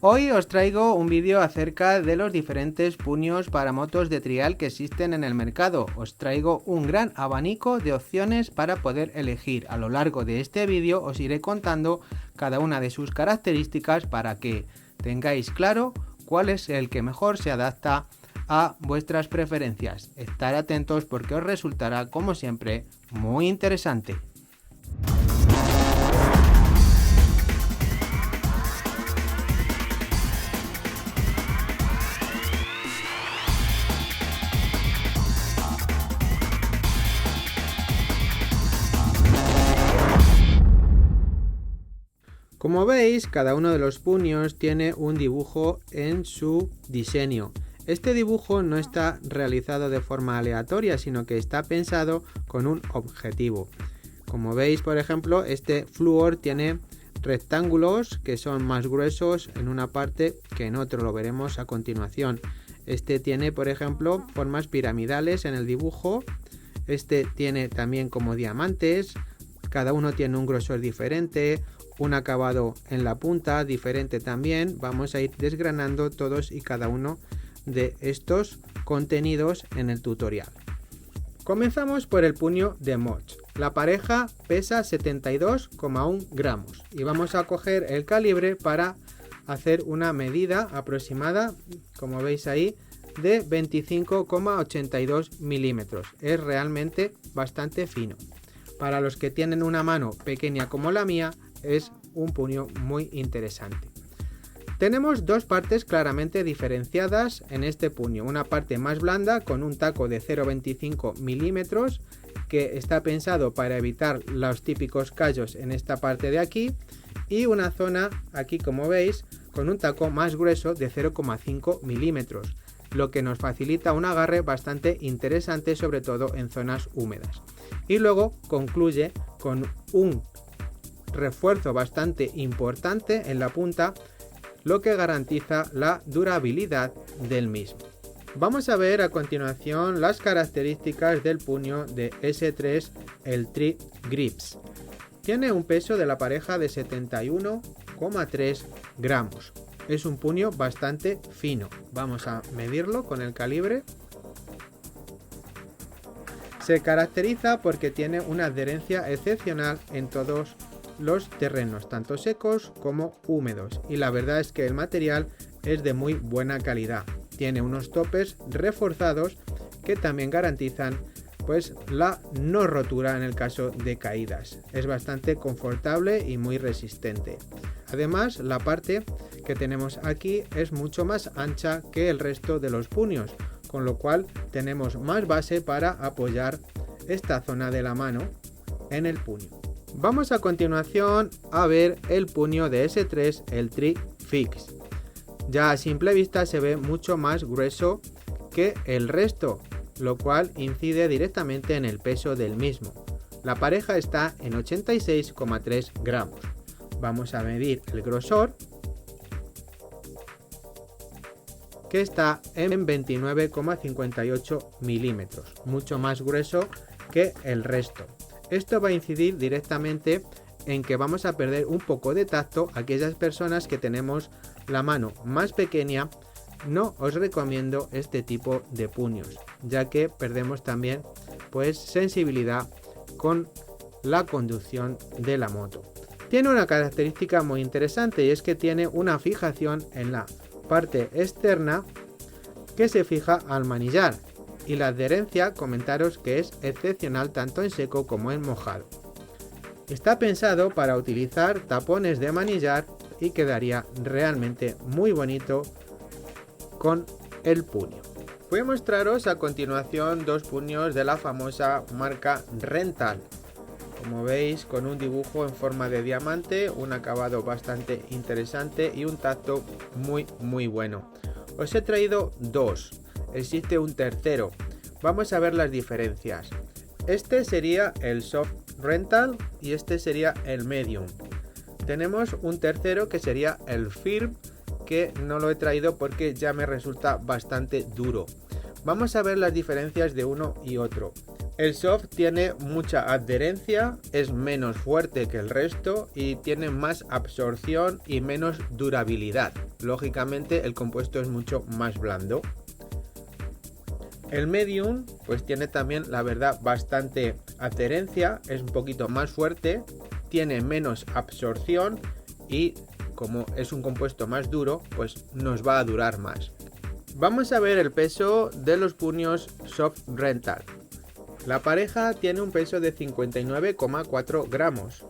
Hoy os traigo un vídeo acerca de los diferentes puños para motos de trial que existen en el mercado. Os traigo un gran abanico de opciones para poder elegir. A lo largo de este vídeo os iré contando cada una de sus características para que tengáis claro cuál es el que mejor se adapta a vuestras preferencias. Estar atentos porque os resultará, como siempre, muy interesante. Como veis, cada uno de los puños tiene un dibujo en su diseño. Este dibujo no está realizado de forma aleatoria, sino que está pensado con un objetivo. Como veis, por ejemplo, este Fluor tiene rectángulos que son más gruesos en una parte que en otro, lo veremos a continuación. Este tiene, por ejemplo, formas piramidales en el dibujo. Este tiene también como diamantes. Cada uno tiene un grosor diferente, un acabado en la punta diferente también. Vamos a ir desgranando todos y cada uno de estos contenidos en el tutorial. Comenzamos por el puño de Moch. La pareja pesa 72,1 gramos y vamos a coger el calibre para hacer una medida aproximada, como veis ahí, de 25,82 milímetros. Es realmente bastante fino. Para los que tienen una mano pequeña como la mía, es un puño muy interesante. Tenemos dos partes claramente diferenciadas en este puño. Una parte más blanda con un taco de 0,25 milímetros que está pensado para evitar los típicos callos en esta parte de aquí, y una zona aquí, como veis, con un taco más grueso de 0,5 milímetros, lo que nos facilita un agarre bastante interesante, sobre todo en zonas húmedas. Y luego concluye con un refuerzo bastante importante en la punta, lo que garantiza la durabilidad del mismo. Vamos a ver a continuación las características del puño de S3, el Tree Grips. Tiene un peso de la pareja de 71,3 gramos. Es un puño bastante fino. Vamos a medirlo con el calibre. Se caracteriza porque tiene una adherencia excepcional en todos los terrenos, tanto secos como húmedos, y la verdad es que el material es de muy buena calidad. Tiene unos topes reforzados que también garantizan pues la no rotura en el caso de caídas. Es bastante confortable y muy resistente. Además, la parte que tenemos aquí es mucho más ancha que el resto de los puños, con lo cual tenemos más base para apoyar esta zona de la mano en el puño. Vamos a continuación a ver el puño de S3, el Tree Fix. Ya a simple vista se ve mucho más grueso que el resto, lo cual incide directamente en el peso del mismo. La pareja está en 86,3 gramos. Vamos a medir el grosor, que está en 29,58 milímetros, mucho más grueso que el resto. Esto va a incidir directamente en que vamos a perder un poco de tacto. Aquellas personas que tenemos la mano más pequeña, no os recomiendo este tipo de puños, ya que perdemos también pues sensibilidad con la conducción de la moto. Tiene una característica muy interesante, y es que tiene una fijación en la parte externa que se fija al manillar, y la adherencia, comentaros que es excepcional tanto en seco como en mojado. Está pensado para utilizar tapones de manillar y quedaría realmente muy bonito con el puño. Voy a mostraros a continuación dos puños de la famosa marca Rental. Como veis, con un dibujo en forma de diamante, un acabado bastante interesante y un tacto muy bueno. Os he traído dos. Existe un tercero. Vamos a ver las diferencias. Este sería el Soft Rental y este sería el Medium. Tenemos un tercero que sería el Firm, que no lo he traído porque ya me resulta bastante duro. Vamos a ver las diferencias de uno y otro. El soft tiene mucha adherencia, es menos fuerte que el resto y tiene más absorción y menos durabilidad. Lógicamente el compuesto es mucho más blando. El medium pues tiene también, la verdad, bastante adherencia, es un poquito más fuerte, tiene menos absorción y como es un compuesto más duro, pues nos va a durar más. Vamos a ver el peso de los puños Soft Rental. La pareja tiene un peso de 59,4 gramos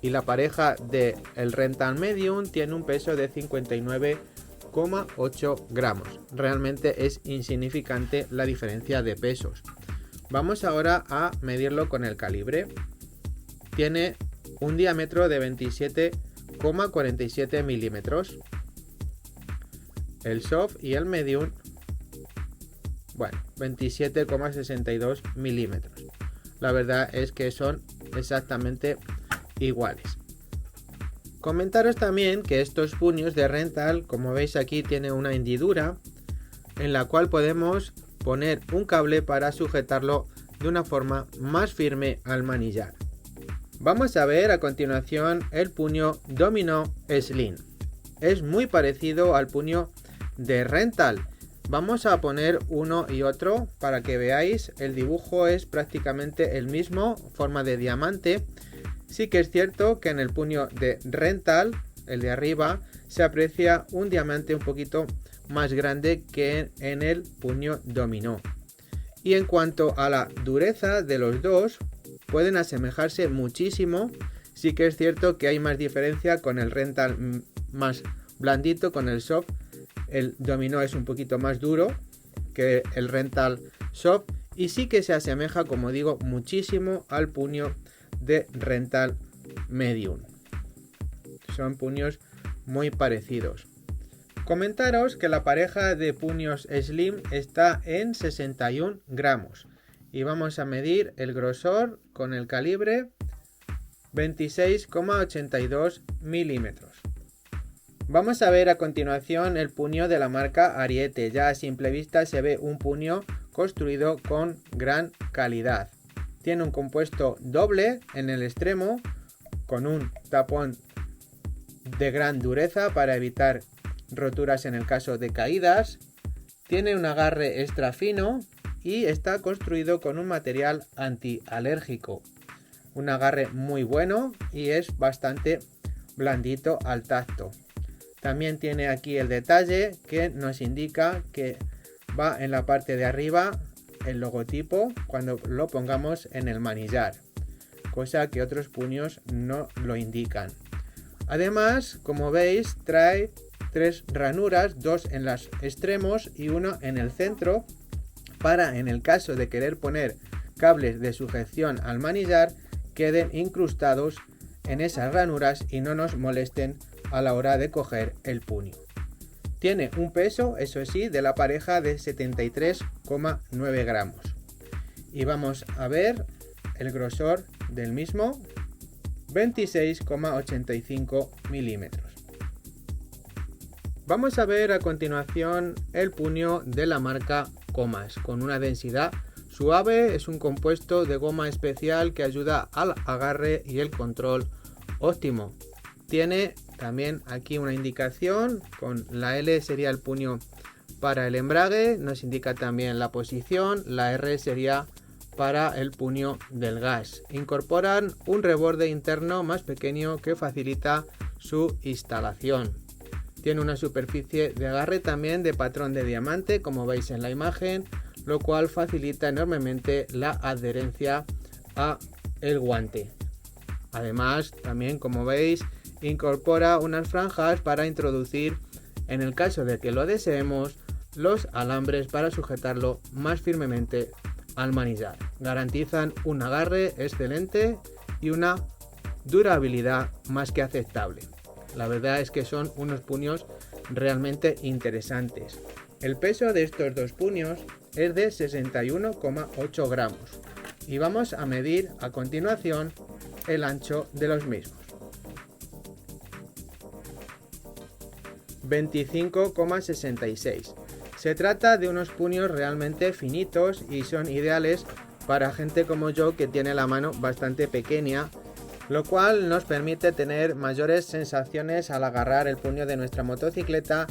y la pareja de el Rental Medium tiene un peso de 59,8 gramos. Realmente es insignificante la diferencia de pesos. Vamos ahora a medirlo con el calibre. Tiene un diámetro de 27,47 milímetros. El soft y el medium, bueno, 27,62 milímetros. La verdad es que son exactamente iguales. Comentaros también que estos puños de Rental, como veis aquí, tiene una hendidura en la cual podemos poner un cable para sujetarlo de una forma más firme al manillar. Vamos a ver a continuación el puño Domino Slim. Es muy parecido al puño de Rental. Vamos a poner uno y otro para que veáis. El dibujo es prácticamente el mismo, forma de diamante. Sí que es cierto que en el puño de Rental, el de arriba, se aprecia un diamante un poquito más grande que en el puño Dominó. Y en cuanto a la dureza de los dos, pueden asemejarse muchísimo. Sí que es cierto que hay más diferencia con el Rental más blandito, con el soft. El Dominó es un poquito más duro que el Rental Soft y sí que se asemeja, como digo, muchísimo al puño de Rental Medium. Son puños muy parecidos. Comentaros que la pareja de puños Slim está en 61 gramos y vamos a medir el grosor con el calibre 26,82 milímetros. Vamos a ver a continuación el puño de la marca Ariete. Ya a simple vista se ve un puño construido con gran calidad. Tiene un compuesto doble en el extremo con un tapón de gran dureza para evitar roturas en el caso de caídas. Tiene un agarre extra fino y está construido con un material antialérgico. Un agarre muy bueno y es bastante blandito al tacto. También tiene aquí el detalle que nos indica que va en la parte de arriba el logotipo cuando lo pongamos en el manillar, cosa que otros puños no lo indican. Además, como veis, trae 3 ranuras, 2 en los extremos y 1 en el centro, para en el caso de querer poner cables de sujeción al manillar, queden incrustados en esas ranuras y no nos molesten a la hora de coger el puño. Tiene un peso, eso sí, de la pareja de 73,9 gramos. Y vamos a ver el grosor del mismo, 26,85 milímetros. Vamos a ver a continuación el puño de la marca Comas, con una densidad suave. Es un compuesto de goma especial que ayuda al agarre y el control óptimo. Tiene también aquí una indicación, con la L sería el puño para el embrague, nos indica también la posición, la R sería para el puño del gas. Incorporan un reborde interno más pequeño que facilita su instalación. Tiene una superficie de agarre también de patrón de diamante, como veis en la imagen, lo cual facilita enormemente la adherencia a el guante. Además, también como veis, incorpora unas franjas para introducir, en el caso de que lo deseemos, los alambres para sujetarlo más firmemente al manillar. Garantizan un agarre excelente y una durabilidad más que aceptable. La verdad es que son unos puños realmente interesantes. El peso de estos dos puños es de 61,8 gramos y vamos a medir a continuación el ancho de los mismos. 25,66. Se trata de unos puños realmente finitos y son ideales para gente como yo que tiene la mano bastante pequeña, lo cual nos permite tener mayores sensaciones al agarrar el puño de nuestra motocicleta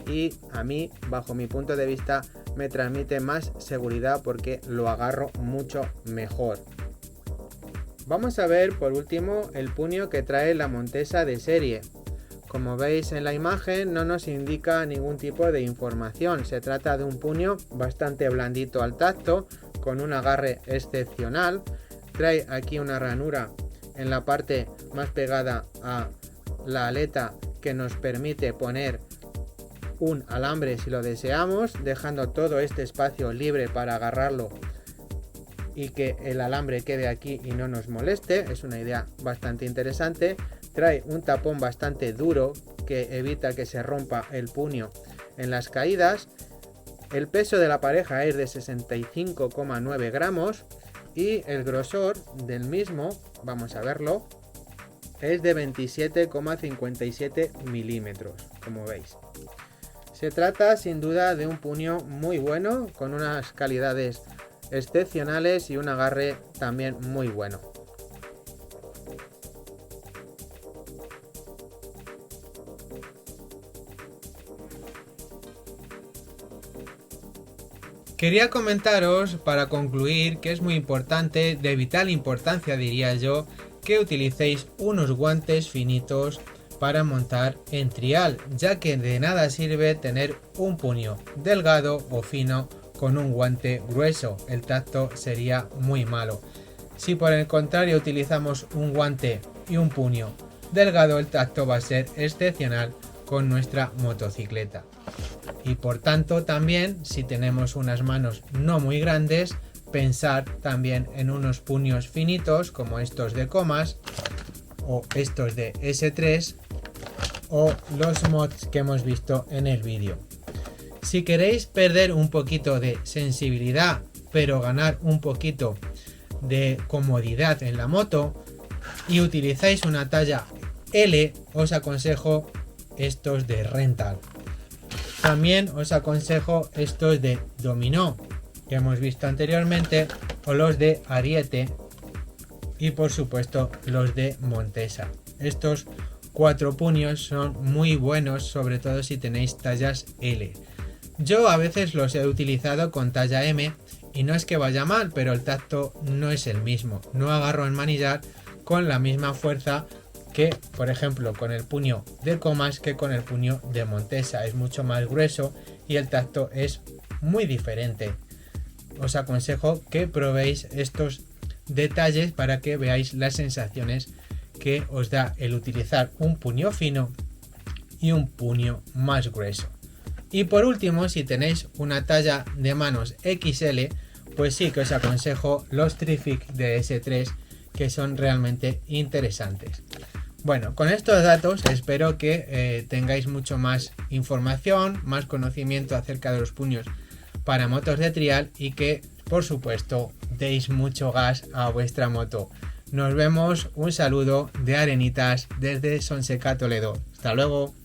y a mí, bajo mi punto de vista, me transmite más seguridad porque lo agarro mucho mejor. Vamos a ver por último el puño que trae la Montesa de serie. Como veis en la imagen no nos indica ningún tipo de información, se trata de un puño bastante blandito al tacto, con un agarre excepcional, trae aquí una ranura en la parte más pegada a la aleta que nos permite poner un alambre si lo deseamos, dejando todo este espacio libre para agarrarlo y que el alambre quede aquí y no nos moleste. Es una idea bastante interesante. Trae un tapón bastante duro que evita que se rompa el puño en las caídas. El peso de la pareja es de 65,9 gramos y el grosor del mismo, vamos a verlo, es de 27,57 milímetros, como veis. Se trata sin duda de un puño muy bueno, con unas calidades excepcionales y un agarre también muy bueno. Quería comentaros para concluir que es muy importante, de vital importancia diría yo, que utilicéis unos guantes finitos para montar en trial, ya que de nada sirve tener un puño delgado o fino con un guante grueso, el tacto sería muy malo. Si por el contrario utilizamos un guante y un puño delgado, el tacto va a ser excepcional con nuestra motocicleta. Y por tanto también, si tenemos unas manos no muy grandes, pensar también en unos puños finitos como estos de Comas o estos de S3 o los mods que hemos visto en el vídeo. Si queréis perder un poquito de sensibilidad pero ganar un poquito de comodidad en la moto y utilizáis una talla L, os aconsejo estos de Rental. También os aconsejo estos de Dominó que hemos visto anteriormente, o los de Ariete y por supuesto los de Montesa. Estos 4 puños son muy buenos, sobre todo si tenéis tallas L. Yo a veces los he utilizado con talla M y no es que vaya mal, pero el tacto no es el mismo. No agarro el manillar con la misma fuerza que, por ejemplo, con el puño de Comas que con el puño de Montesa. Es mucho más grueso y el tacto es muy diferente. Os aconsejo que probéis estos detalles para que veáis las sensaciones que os da el utilizar un puño fino y un puño más grueso. Y por último, si tenéis una talla de manos XL, pues sí que os aconsejo los Trific de S3, que son realmente interesantes. Bueno, con estos datos espero que tengáis mucho más información, más conocimiento acerca de los puños para motos de trial y que, por supuesto, deis mucho gas a vuestra moto. Nos vemos, un saludo de Arenitas desde Sonseca Toledo. Hasta luego.